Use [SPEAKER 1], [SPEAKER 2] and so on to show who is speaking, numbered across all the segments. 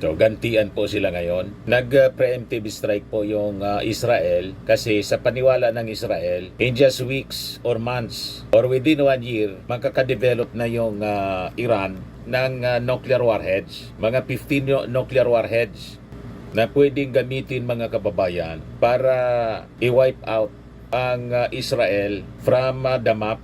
[SPEAKER 1] So, gantian po sila ngayon. Nag-preemptive strike po yung Israel kasi sa paniwala ng Israel, in just weeks or months or within 1 year, magkakadevelop na yung Iran ng nuclear warheads, mga 15 nuclear warheads na pwedeng gamitin mga kababayan para i-wipe out ang Israel from the map.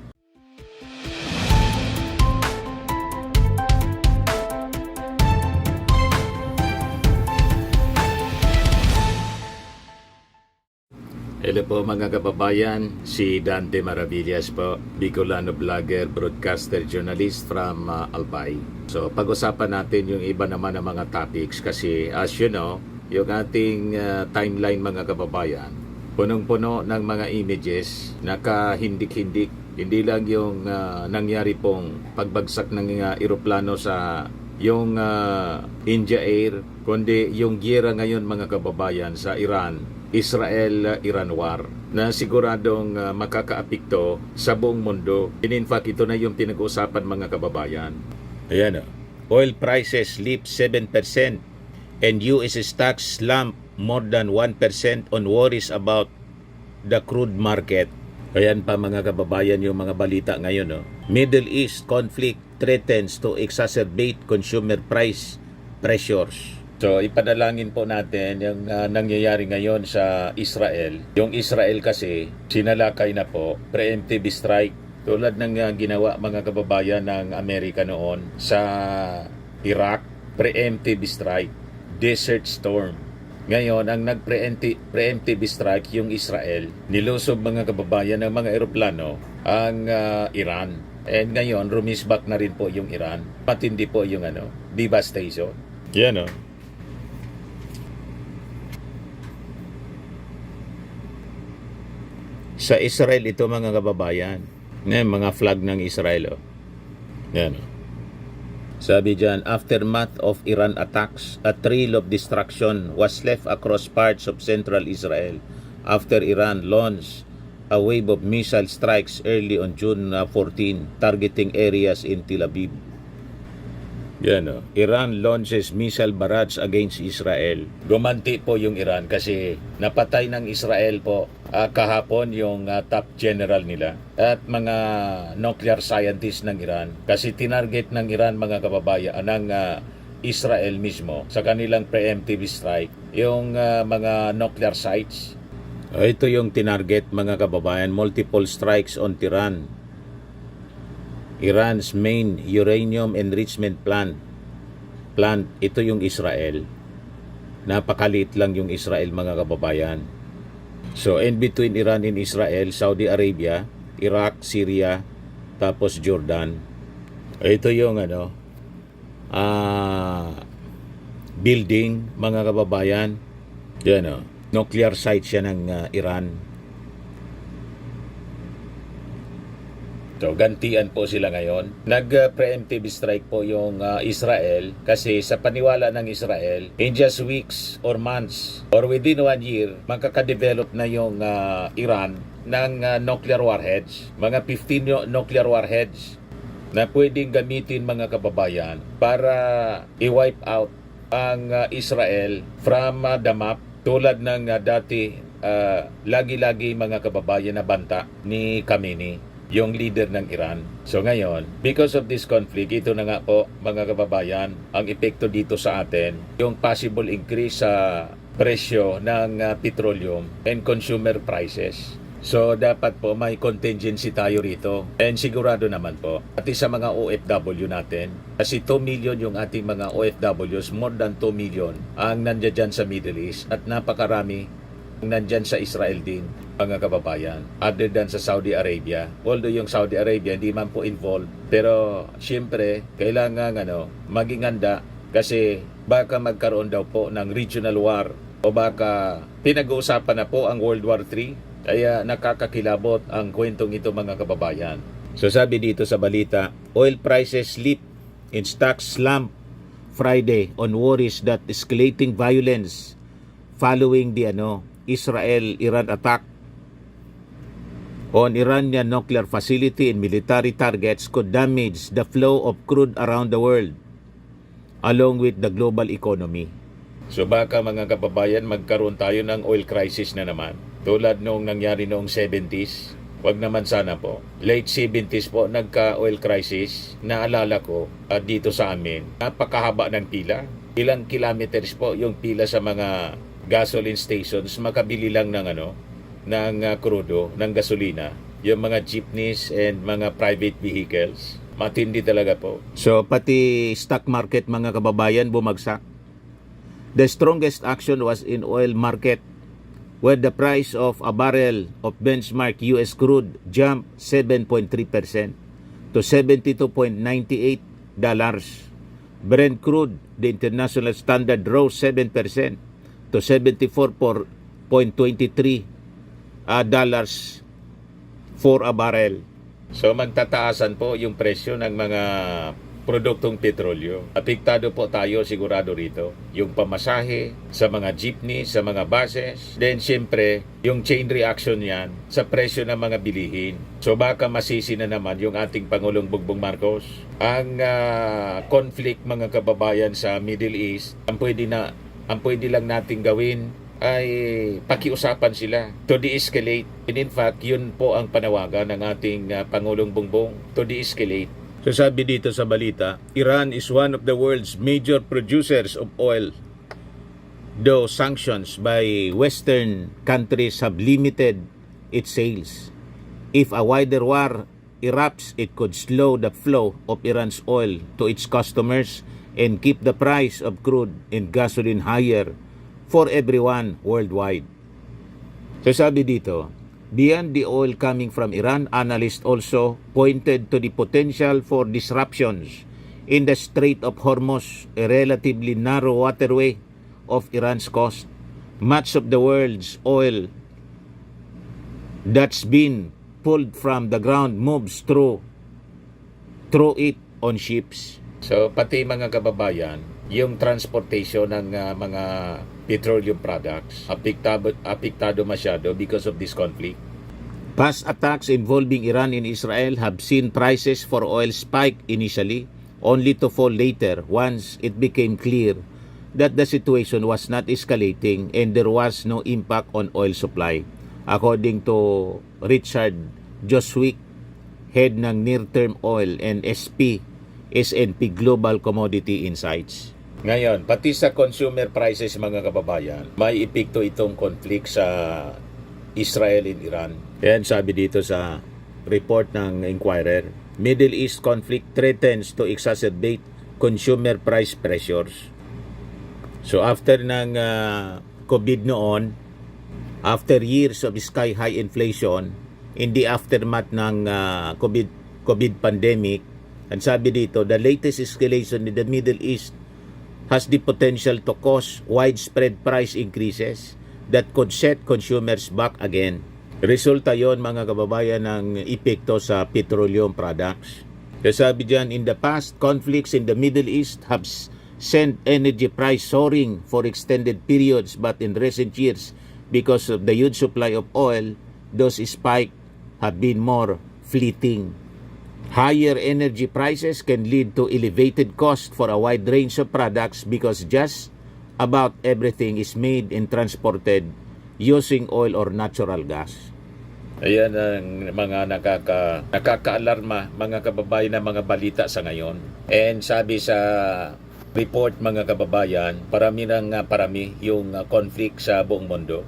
[SPEAKER 1] Hello po mga kababayan, si Dante Maravillas po, Bicolano vlogger, broadcaster, journalist from Albay. So pag-usapan natin yung iba naman ng mga topics kasi as you know, yung ating timeline mga kababayan, punong-puno ng mga images, nakahindik-hindik. Hindi lang yung nangyari pong pagbagsak ng eroplano sa yung India Air, kundi yung giyera ngayon mga kababayan sa Iran, Israel-Iran war na siguradong makakaapekto sa buong mundo. In fact, ito na yung pinag-usapan mga kababayan. Ayan o. Oil prices leap 7% and US stocks slump more than 1% on worries about the crude market. Ayan pa mga kababayan yung mga balita ngayon. No? Middle East conflict threatens to exacerbate consumer price pressures. So ipanalangin po natin yung nangyayari ngayon sa Israel. Yung Israel kasi sinalakay na po preemptive strike tulad ng ginawa mga kababayan ng Amerika noon sa Iraq, preemptive strike, Desert Storm. Ngayon, ang nag-preemptive strike yung Israel, nilusob mga kababayan ng mga eroplano ang Iran. And ngayon, rumisback na rin po yung Iran. Matindi po yung devastation. Yan o. Sa Israel ito mga kababayan. Yan, mga flag ng Israel. Oh. Yan o. Sabi dyan, aftermath of Iran attacks, a trail of destruction was left across parts of central Israel after Iran launched a wave of missile strikes early on June 14, targeting areas in Tel Aviv. Yan o. Iran launches missile barrage against Israel. Gumanti po yung Iran kasi napatay ng Israel po kahapon yung top general nila at mga nuclear scientists ng Iran kasi tinarget ng Iran mga kababayan ng Israel mismo sa kanilang preemptive strike yung mga nuclear sites. Ito yung tinarget mga kababayan, multiple strikes on Tehran, Iran's main uranium enrichment plant. Ito yung Israel. Napakaliit lang yung Israel mga kababayan. So in between Iran and Israel, Saudi Arabia, Iraq, Syria, tapos Jordan. Ito yung building mga kababayan. Yan o. Nuclear site siya ng Iran. So, gantian po sila ngayon. Nag-preemptive strike po yung Israel kasi sa paniwala ng Israel, in just weeks or months or within 1 year, magkakadevelop na yung Iran ng nuclear warheads, mga 15 nuclear warheads na pwedeng gamitin mga kababayan para i-wipe out ang Israel from the map tulad ng dati lagi-lagi mga kababayan na banta ni Khamenei, yung leader ng Iran. So ngayon, because of this conflict, ito na nga po mga kababayan, ang epekto dito sa atin, yung possible increase sa presyo ng petroleum and consumer prices. So dapat po may contingency tayo rito and sigurado naman po pati sa mga OFW natin kasi 2 million yung ating mga OFWs, more than 2 million ang nandiyan dyan sa Middle East at napakarami nandyan sa Israel din mga kababayan other than sa Saudi Arabia, although yung Saudi Arabia hindi man po involved pero siyempre kailangan maging handa kasi baka magkaroon daw po ng regional war o baka pinag-uusapan na po ang World War III kaya nakakakilabot ang kwentong ito mga kababayan. So sabi dito sa balita, oil prices leap in stocks slump Friday on worries that escalating violence following the Israel-Iran attack on Iranian nuclear facility and military targets could damage the flow of crude around the world. along with the global economy. So baka mga kababayan, magkaroon tayo ng oil crisis na naman. Tulad noong nangyari noong 70s. Wag naman sana po. Late 70s po, nagka-oil crisis. Naalala ko dito sa amin, napakahaba ng pila. Ilang kilometers po yung pila sa mga gasoline stations, makabili lang ng krudo, ng gasolina. Yung mga jeepneys and mga private vehicles. Matindi talaga po. So pati stock market mga kababayan bumagsak. The strongest action was in oil market, where the price of a barrel of benchmark US crude jumped 7.3% to $72.98. Brent crude, the international standard, rose 7% to $74.23 for a barrel. So magtataasan po yung presyo ng mga produktong petrolyo. Apektado po tayo sigurado rito. Yung pamasahe sa mga jeepney, sa mga buses. Then siyempre, yung chain reaction yan sa presyo ng mga bilihin. So baka masisi na naman yung ating Pangulong Bongbong Marcos. Ang conflict mga kababayan sa Middle East, ang pwede lang nating gawin ay pakiusapan sila to de-escalate. And in fact, yun po ang panawagan ng ating Pangulong Bongbong, to de-escalate. So sabi dito sa balita, Iran is one of the world's major producers of oil. Though sanctions by Western countries have limited its sales. If a wider war erupts, it could slow the flow of Iran's oil to its customers and keep the price of crude and gasoline higher for everyone worldwide. So sabi dito, beyond the oil coming from Iran, analysts also pointed to the potential for disruptions in the Strait of Hormuz, a relatively narrow waterway of Iran's coast. Much of the world's oil that's been pulled from the ground moves through it on ships. So pati mga kababayan, yung transportation ng mga petroleum products apektado masyado because of this conflict. Past attacks involving Iran and Israel have seen prices for oil spike initially, only to fall later once it became clear that the situation was not escalating and there was no impact on oil supply. According to Richard Joswick, head ng Near-Term Oil and S&P Global Commodity Insights. Ngayon, pati sa consumer prices mga kababayan, may epekto itong conflict sa Israel and Iran. Yan sabi dito sa report ng Inquirer, Middle East conflict threatens to exacerbate consumer price pressures. So after ng COVID noon, after years of sky-high inflation, in the aftermath ng COVID pandemic, ang sabi dito, the latest escalation in the Middle East has the potential to cause widespread price increases that could set consumers back again. Resulta yon mga kababayan ng epekto sa petroleum products. Sabi dyan, in the past, conflicts in the Middle East have sent energy price soaring for extended periods, but in recent years, because of the huge supply of oil, those spikes have been more fleeting. Higher energy prices can lead to elevated cost for a wide range of products because just about everything is made and transported using oil or natural gas. Ayan ang mga nakaka-alarma mga kababayan na mga balita sa ngayon. And sabi sa report mga kababayan, parami yung conflict sa buong mundo.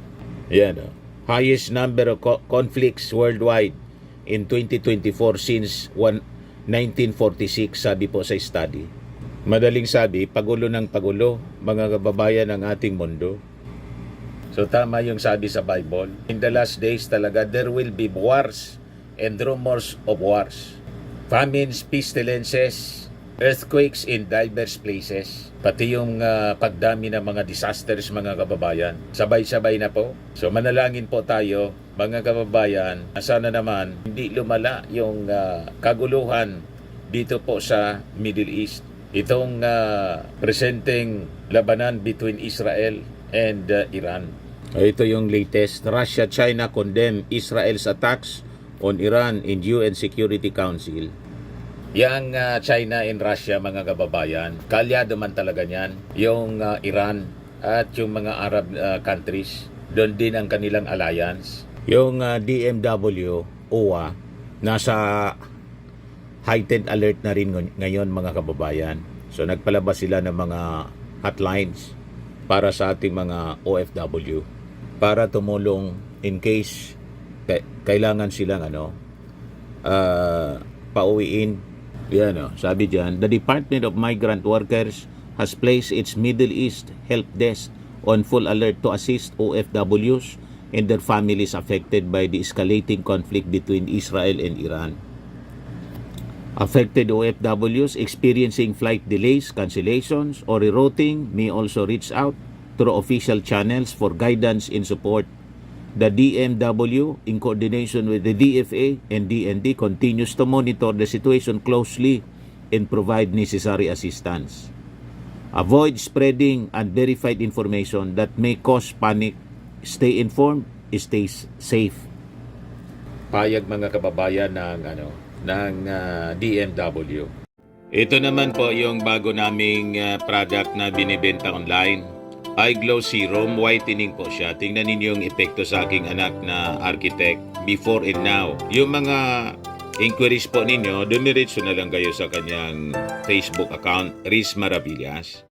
[SPEAKER 1] Ayan, highest number of conflicts worldwide in 2024 since 1946, sabi po sa study. Madaling sabi, pagulo ng pagulo, mga kababayan ng ating mundo. So tama yung sabi sa Bible. In the last days talaga, there will be wars and rumors of wars. Famines, pestilences, earthquakes in diverse places. Pati yung pagdami ng mga disasters mga kababayan. Sabay-sabay na po. So manalangin po tayo mga kababayan, sana naman hindi lumala yung kaguluhan dito po sa Middle East. Itong presenteng labanan between Israel and Iran. Ito yung latest. Russia, China condemn Israel's attacks on Iran in UN Security Council. Yang China and Russia, mga kababayan, kalyado man talaga niyan. Yung Iran at yung mga Arab countries, doon din ang kanilang alliance. Yung DMW, OWA, nasa heightened alert na rin ngayon, mga kababayan. So nagpalabas sila ng mga hotlines para sa ating mga OFW para tumulong in case kailangan silang pauwiin. Yan, sabi diyan, the Department of Migrant Workers has placed its Middle East help desk on full alert to assist OFWs and their families affected by the escalating conflict between Israel and Iran. Affected OFWs experiencing flight delays, cancellations, or rerouting may also reach out through official channels for guidance and support. The DMW, in coordination with the DFA and DND, continues to monitor the situation closely and provide necessary assistance. Avoid spreading unverified information that may cause panic. Stay informed, stay safe. Payag, mga kababayan, ng DMW. Ito naman po yung bago naming product na binibenta online. iGlow Serum Whitening po siya. Tingnan ninyo yung epekto sa aking anak na architect before and now. Yung mga inquiries po ninyo, dumiretso na lang kayo sa kanyang Facebook account, Riz Maravillas.